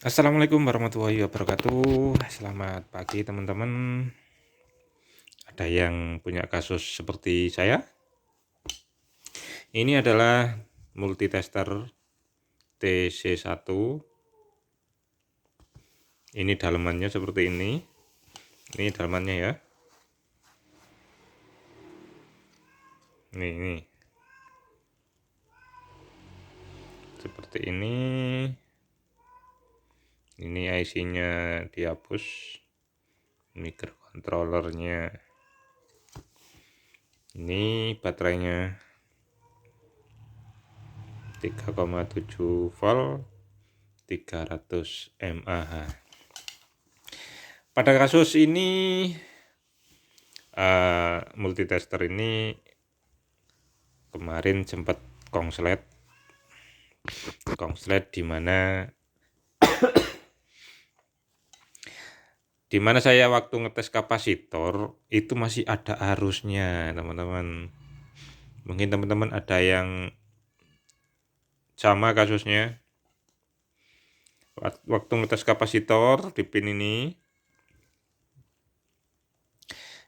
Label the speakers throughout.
Speaker 1: Assalamualaikum warahmatullahi wabarakatuh. Selamat pagi teman-teman. Ada yang punya kasus seperti saya? Ini adalah multitester TC1. Ini dalemannya seperti ini. Ini dalemannya ya. Ini. Seperti ini. Ini IC-nya dihapus. Microcontrollernya. Ini baterainya 3,7 volt 300 mAh. Pada kasus ini multitester ini kemarin sempat konslet di mana saya waktu ngetes kapasitor itu masih ada arusnya, teman-teman. Mungkin teman-teman ada yang sama kasusnya. Waktu ngetes kapasitor di pin ini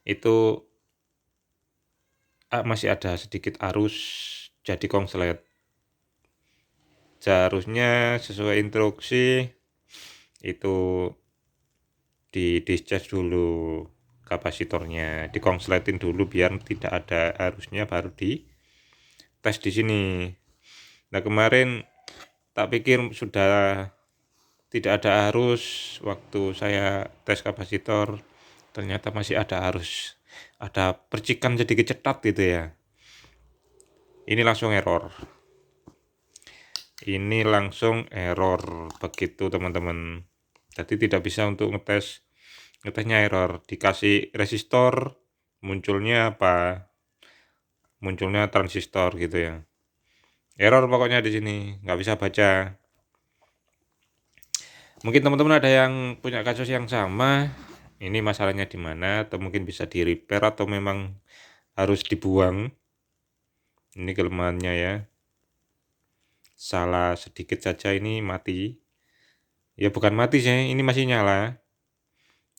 Speaker 1: itu masih ada sedikit arus, jadi konslet. Seharusnya sesuai instruksi itu di discharge dulu kapasitornya, dikonsletin dulu biar tidak ada arusnya, baru di tes di sini. Nah, kemarin tak pikir sudah tidak ada arus, waktu saya tes kapasitor ternyata masih ada arus, ada percikan sedikit cetat gitu ya. Ini langsung error. Begitu teman-teman. Jadi tidak bisa untuk ngetesnya error. Dikasih resistor, munculnya apa? Munculnya transistor gitu ya. Error pokoknya di sini, nggak bisa baca. Mungkin teman-teman ada yang punya kasus yang sama. Ini masalahnya di mana? Atau mungkin bisa di repair atau memang harus dibuang. Ini kelemahannya ya. Salah sedikit saja ini mati. Ya bukan mati sih, ini masih nyala.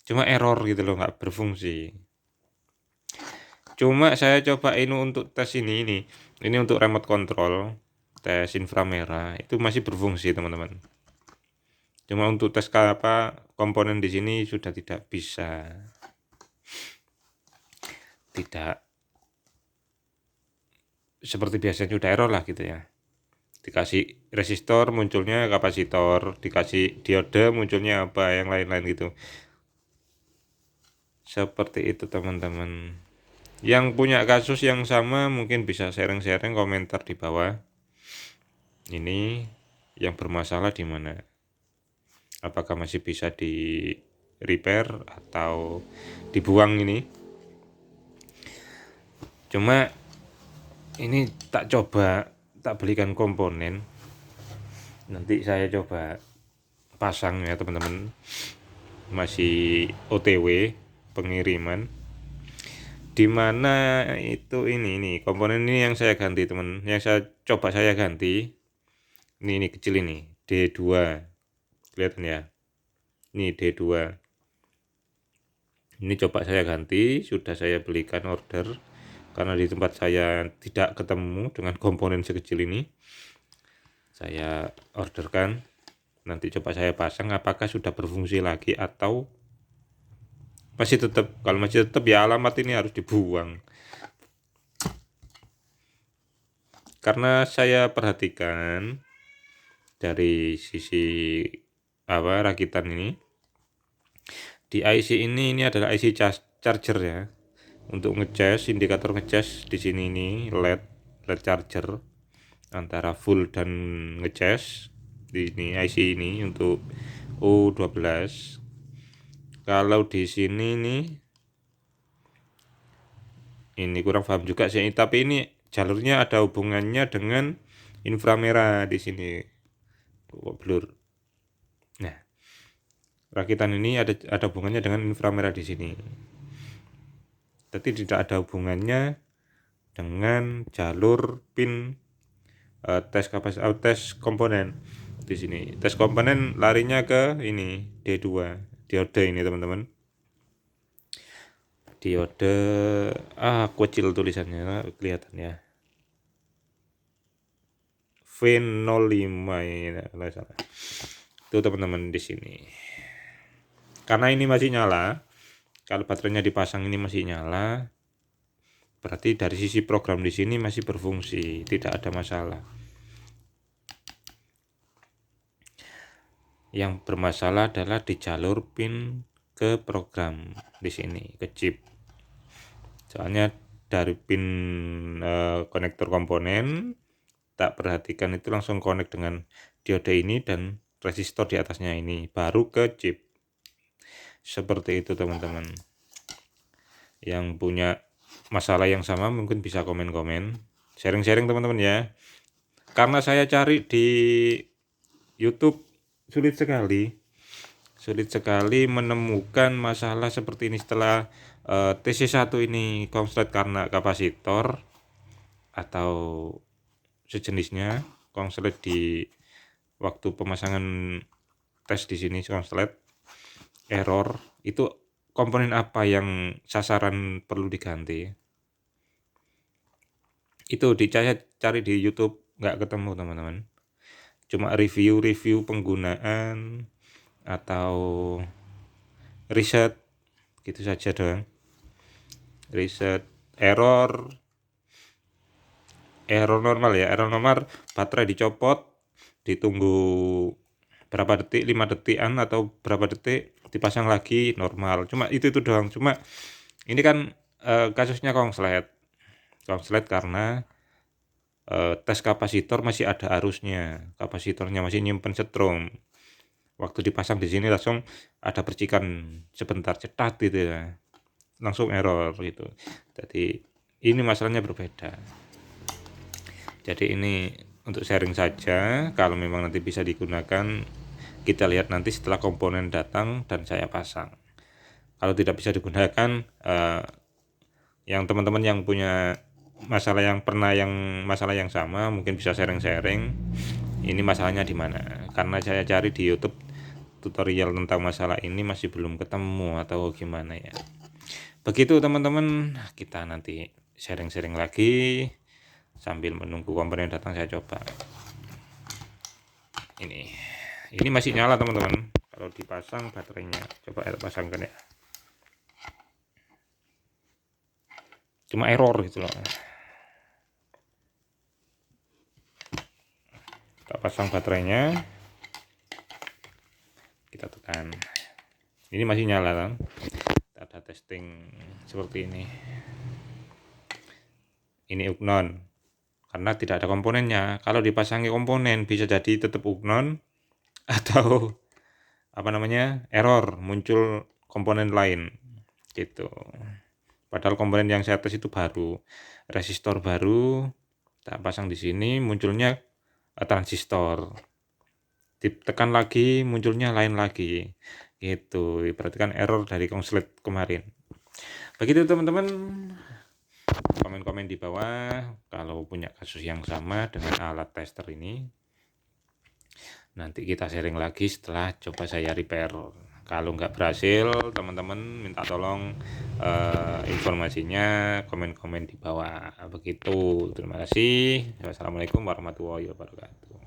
Speaker 1: Cuma error gitu loh, nggak berfungsi. Cuma saya coba ini untuk tes ini untuk remote control, tes inframerah itu masih berfungsi teman-teman. Cuma untuk tes komponen di sini sudah tidak bisa, tidak seperti biasanya, sudah error lah gitu ya. Dikasih resistor munculnya kapasitor, dikasih diode munculnya apa yang lain-lain gitu. Seperti itu teman-teman. Yang punya kasus yang sama mungkin bisa sharing-sharing komentar di bawah. Ini yang bermasalah di mana? Apakah masih bisa di repair atau dibuang ini? Cuma ini tak belikan komponen. Nanti saya coba pasang ya teman-teman. Masih OTW pengiriman. Dimana itu ini komponen ini yang saya ganti teman, yang saya ganti ini kecil ini D2, kelihatan ya, ini D2 ini coba saya ganti, sudah saya belikan order karena di tempat saya tidak ketemu dengan komponen sekecil ini. Saya orderkan, nanti coba saya pasang apakah sudah berfungsi lagi atau masih tetap. Kalau masih tetap ya alamat ini harus dibuang. Karena saya perhatikan dari sisi rakitan ini, di IC ini adalah IC charger ya. Untuk ngecas, indikator ngecas di sini ini LED charger antara full dan ngecas. Di ini IC ini untuk U12. Kalau di sini nih, ini kurang paham juga sih, tapi ini jalurnya ada hubungannya dengan inframerah di sini. Kok blur. Nah, rakitan ini ada hubungannya dengan inframerah di sini. Tapi tidak ada hubungannya dengan jalur pin tes komponen. di sini. Tes komponen larinya ke ini D2 diode ini teman-teman. Diode kecil tulisannya kelihatan ya. V05 ini salah. Itu teman-teman di sini. Karena ini masih nyala, kalau baterainya dipasang ini masih nyala, berarti dari sisi program di sini masih berfungsi, tidak ada masalah. Yang bermasalah adalah di jalur pin ke program di sini, ke chip. Soalnya dari pin konektor komponen tak perhatikan itu langsung connect dengan diode ini dan resistor di atasnya ini, baru ke chip. Seperti itu teman-teman. Yang punya masalah yang sama mungkin bisa komen-komen, sharing-sharing teman-teman ya. Karena saya cari di YouTube sulit sekali menemukan masalah seperti ini setelah TC1 ini konslet karena kapasitor atau sejenisnya konslet di waktu pemasangan tes di sini konslet error. Itu komponen apa yang sasaran perlu diganti? Itu saya cari di YouTube nggak ketemu teman-teman, cuma review penggunaan atau riset gitu saja doang. Riset error normal ya, error normal baterai dicopot, ditunggu berapa detik, 5 detikan atau berapa detik, dipasang lagi normal. Cuma itu doang. Cuma ini kan kasusnya konslet karena tes kapasitor masih ada arusnya, kapasitornya masih nyimpen setrum. Waktu dipasang di sini langsung ada percikan sebentar cetat gitu ya, langsung error gitu. Jadi ini masalahnya berbeda. Jadi ini untuk sharing saja. Kalau memang nanti bisa digunakan, kita lihat nanti setelah komponen datang dan saya pasang. Kalau tidak bisa digunakan, yang teman-teman yang punya masalah masalah yang sama mungkin bisa sharing-sharing. Ini masalahnya di mana? Karena saya cari di YouTube tutorial tentang masalah ini masih belum ketemu atau gimana ya. Begitu teman-teman, kita nanti sharing-sharing lagi sambil menunggu komponen datang. Saya coba. Ini masih nyala teman-teman. Kalau dipasang baterainya, coba kita pasangkan ya. Cuma error gitu loh. Kita pasang baterainya, kita tekan. Ini masih nyala kan? Ada testing seperti ini. Ini uknon karena tidak ada komponennya. Kalau dipasangi komponen bisa jadi tetap uknon atau error, muncul komponen lain gitu. Padahal komponen yang saya tes itu baru, resistor baru, tak pasang di sini munculnya transistor. Ditekan lagi munculnya lain lagi. Gitu. Berarti kan error dari konslet kemarin. Begitu teman-teman. Komen-komen di bawah kalau punya kasus yang sama dengan alat tester ini. Nanti kita sharing lagi setelah coba saya repair. Kalau nggak berhasil, teman-teman minta tolong informasinya, komen-komen di bawah. Begitu. Terima kasih. Wassalamualaikum warahmatullahi wabarakatuh.